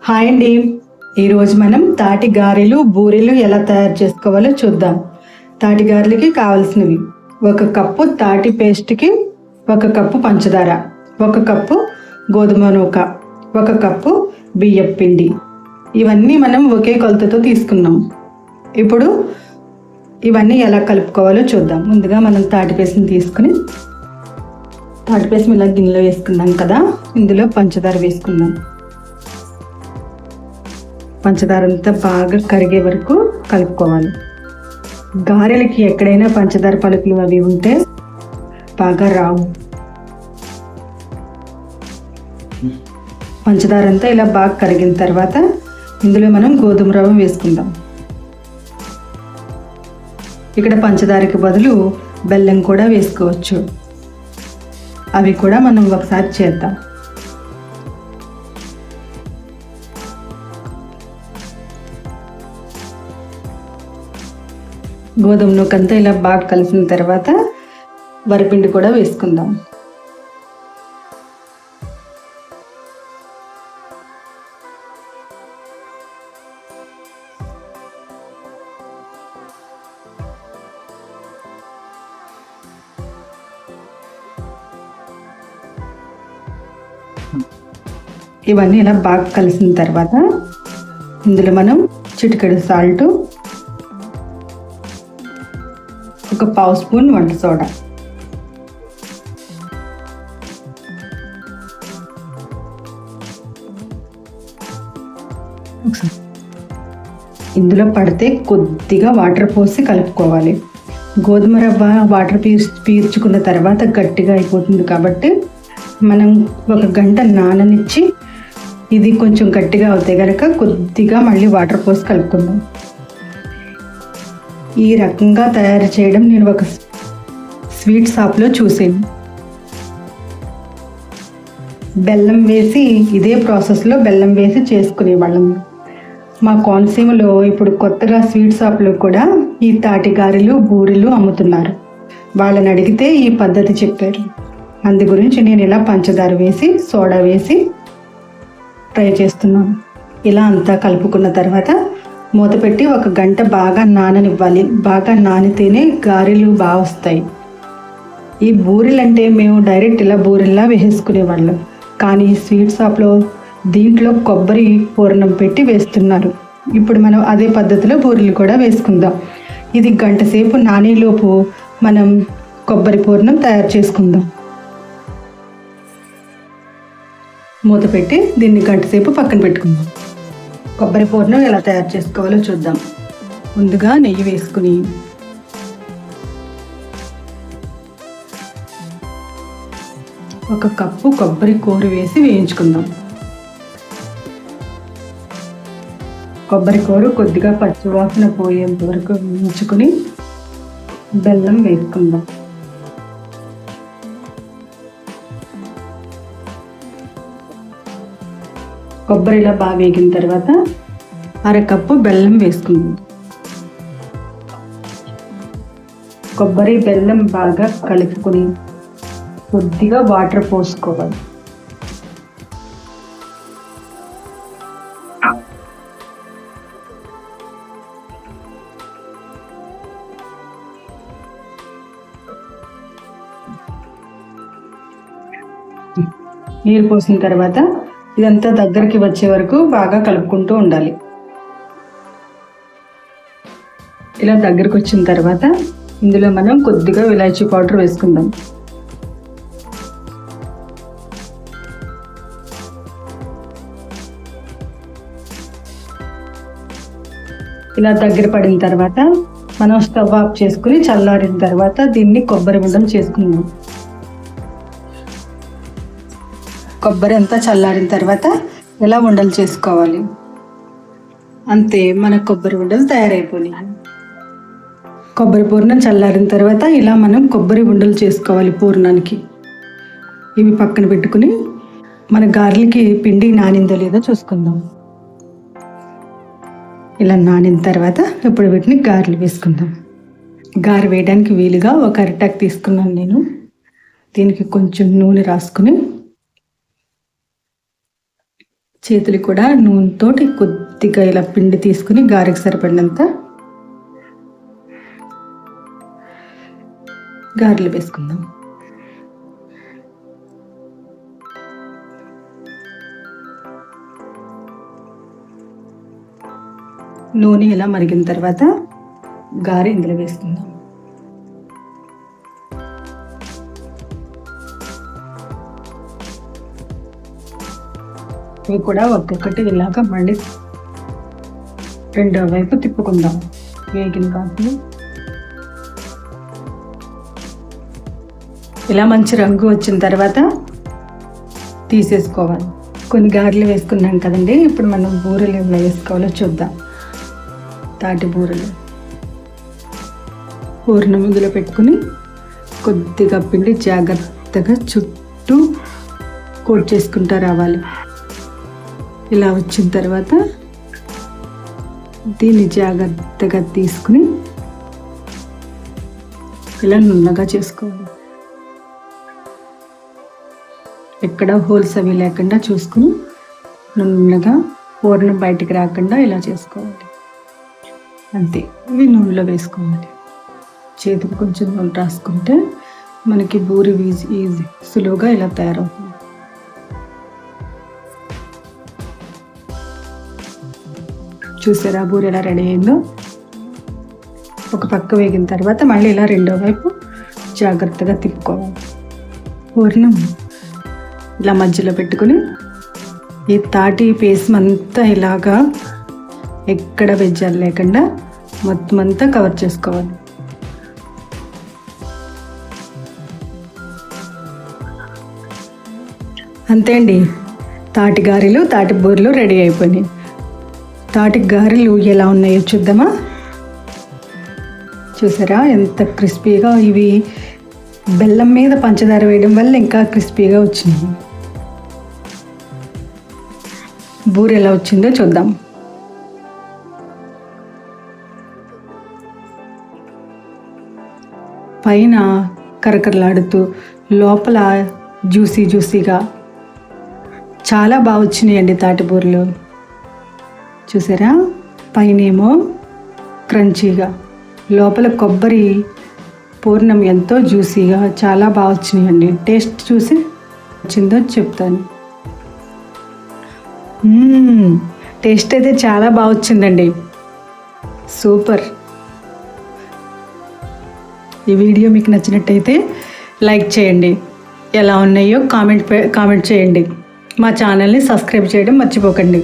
Hi అండి. ఈరోజు మనం తాటి గారెలు బూరెలు ఎలా తయారు చేసుకోవాలో చూద్దాం. తాటి గారెలకి కావాల్సినవి: 1 కప్పు తాటి పేస్ట్కి 1 కప్పు పంచదార, 1 కప్పు గోధుమ నూక, 1 కప్పు బియ్యం పిండి. ఇవన్నీ మనం ఒకే కొలతతో తీసుకున్నాం. ఇప్పుడు ఇవన్నీ ఎలా కలుపుకోవాలో చూద్దాం. ముందుగా మనం తాటి పేస్ట్ని తీసుకుని తాటి పేస్ట్ ఇలా గిన్నెలో వేసుకున్నాం కదా, ఇందులో పంచదార వేసుకుందాం. పంచదార అంతా బాగా కరిగే వరకు కలుపుకోవాలి. గారెలకి ఎక్కడైనా పంచదార పలుకులు అవి ఉంటే బాగా రావు. పంచదార అంతా ఇలా బాగా కరిగిన తర్వాత ఇందులో మనం గోధుమ రవ్వ వేసుకుందాం. ఇక్కడ పంచదారకి బదులు బెల్లం కూడా వేసుకోవచ్చు. అవి కూడా మనం ఒకసారి చేద్దాం. గోధుమ నూకంతా ఇలా బాగా కలిసిన తర్వాత వరిపిండి కూడా వేసుకుందాం. ఇవన్నీ ఇలా బాగా కలిసిన తర్వాత ఇందులో మనం చిటికెడు సాల్ట్, 1 పావు స్పూన్ వంట సోడా, ఇందులో పడితే కొద్దిగా వాటర్ పోసి కలుపుకోవాలి. గోధుమ రవ్వ వాటర్ పీల్చుకున్న తర్వాత గట్టిగా అయిపోతుంది కాబట్టి మనం 1 గంట నాననిచ్చి ఇది కొంచెం గట్టిగా అవుతాయి కనుక కొద్దిగా మళ్ళీ వాటర్ పోసి కలుపుకుందాం. ఈ రకంగా తయారు చేయడం నేను ఒక స్వీట్ షాప్లో చూసాను. బెల్లం వేసి ఇదే ప్రాసెస్లో బెల్లం వేసి చేసుకునేవాళ్ళం. మా కోనసీమలో ఇప్పుడు కొత్తగా స్వీట్ షాప్లో కూడా ఈ తాటి గారెలు బూరెలు అమ్ముతున్నారు. వాళ్ళని అడిగితే ఈ పద్ధతి చెప్పారు. అందు గురించి నేను ఇలా పంచదార వేసి సోడా వేసి ట్రై చేస్తున్నాను. ఇలా అంతా కలుపుకున్న తర్వాత మూత పెట్టి 1 గంట బాగా నాననివ్వాలి. బాగా నానితేనే గారెలు బాగా వస్తాయి. ఈ బూరెలు అంటే మేము డైరెక్ట్ ఇలా బూరెల్లా వేసుకునేవాళ్ళం, కానీ స్వీట్ షాప్లో దీంట్లో కొబ్బరి పూర్ణం పెట్టి వేస్తున్నారు. ఇప్పుడు మనం అదే పద్ధతిలో బూరెలు కూడా వేసుకుందాం. ఇది గంట సేపు నానేలోపు మనం కొబ్బరి పూర్ణం తయారు చేసుకుందాం. మూత పెట్టి దీన్ని గంట సేపు పక్కన పెట్టుకుందాం. కొబ్బరి పూర్ణం ఎలా తయారు చేసుకోవాలో చూద్దాం. ముందుగా నెయ్యి వేసుకుని ఒక కప్పు కొబ్బరి కూర వేసి వేయించుకుందాం. కొబ్బరి కూర కొద్దిగా పచ్చివాసన పోయేంత వరకు వేయించుకుని బెల్లం వేసుకుందాం. కొబ్బరి ఇలా బాగా వేగిన తర్వాత 1/2 కప్పు బెల్లం వేసుకుందాం. కొబ్బరి బెల్లం బాగా కలుపుకొని కొద్దిగా వాటర్ పోసుకోవాలి. నీరు పోసిన తర్వాత ఇదంతా దగ్గరికి వచ్చే వరకు బాగా కలుపుకుంటూ ఉండాలి. ఇలా దగ్గరికి వచ్చిన తర్వాత ఇందులో మనం కొద్దిగా ఇలాచీ పౌడర్ వేసుకుందాం. ఇలా దగ్గర పడిన తర్వాత మనం స్టవ్ ఆఫ్ చేసుకుని చల్లారిన తర్వాత దీన్ని కొబ్బరి ఉండలు చేసుకుందాం. కొబ్బరి అంతా చల్లారిన తర్వాత ఇలా ఉండలు చేసుకోవాలి. అంతే, మన కొబ్బరి ఉండలు తయారైపోయినాయి. కొబ్బరి పూర్ణం చల్లారిన తర్వాత ఇలా మనం కొబ్బరి ఉండలు చేసుకోవాలి పూర్ణానికి. ఇవి పక్కన పెట్టుకుని మన గారెలకి పిండి నానిందో లేదో చూసుకుందాం. ఇలా నానిన తర్వాత ఇప్పుడు వీటిని గారెలు వేసుకుందాం. గారె వేయడానికి వీలుగా ఒక అరిటాకు తీసుకున్నాను నేను. దీనికి కొంచెం నూనె రాసుకుని చేతులు కూడా నూనెతోటి కొద్దిగా ఇలా పిండి తీసుకుని గారెకి సరిపడినంత గారెలు వేసుకుందాం. నూనె ఇలా మరిగిన తర్వాత గారె ఇందులో వేసుకుందాం. ఇవి కూడా ఒక్కొక్కటి ఇలాగా మళ్ళీ రెండో వైపు తిప్పుకుందాం. వేగిన గారెలు ఇలా మంచి రంగు వచ్చిన తర్వాత తీసేసుకోవాలి. కొన్ని గారెలు వేసుకున్నాం కదండి, ఇప్పుడు మనం బూరెలు ఎలా వేసుకోవాలో చూద్దాం. తాటి బూరెలు పూర్ణం ఇందులో పెట్టుకుని కొద్దిగా పిండి జాగ్రత్తగా చుట్టూ కోట్ చేసుకుంటూ రావాలి. ఇలా వచ్చిన తర్వాత దీన్ని జాగ్రత్తగా తీసుకుని ఇలా నున్నగా చేసుకోవాలి. ఎక్కడ హోల్స్ అవి లేకుండా చూసుకుని నున్నగా పూర్ణం బయటికి రాకుండా ఇలా చేసుకోవాలి. అంతే. ఇవి నూనెలో వేసుకోవాలి. చేతికి కొంచెం నూనె రాసుకుంటే మనకి బూరి ఈజీ సులువుగా ఇలా తయారవుతుంది. చూసారా బూరి ఎలా రెడీ అయిందో? ఒక పక్క వేగిన తర్వాత మళ్ళీ ఇలా రెండో వైపు జాగ్రత్తగా తిప్పుకోవాలి. పూర్ణం ఇలా మధ్యలో పెట్టుకుని ఈ తాటి పేస్ట్ అంతా ఇలాగా ఎక్కడ వెజ్జాలు లేకుండా మొత్తం అంతా కవర్ చేసుకోవాలి. అంతే అండి, తాటి గారెలు తాటి బూరెలు రెడీ అయిపోయినాయి. తాటి గారెలు ఎలా ఉన్నాయో చూద్దామా? చూసారా ఎంత క్రిస్పీగా? ఇవి బెల్లం మీద పంచదార వేయడం వల్ల ఇంకా క్రిస్పీగా వచ్చింది. బూరె ఎలా వచ్చిందో చూద్దాం. పైన కరకరలాడుతూ లోపల జ్యూసీగా చాలా బాగా వచ్చినాయండి తాటి బూరెలు. చూసారా? పైనేమో క్రంచీగా, లోపల కొబ్బరి పూర్ణం ఎంతో జ్యూసీగా చాలా బాగా వచ్చినాయండి. టేస్ట్ చూసి వచ్చిందో చెప్తాను. టేస్ట్ అయితే చాలా బాగా వచ్చిందండి, సూపర్. ఈ వీడియో మీకు నచ్చినట్టయితే లైక్ చేయండి, ఎలా ఉన్నాయో కామెంట్ చేయండి. మా ఛానల్ని సబ్స్క్రైబ్ చేయడం మర్చిపోకండి.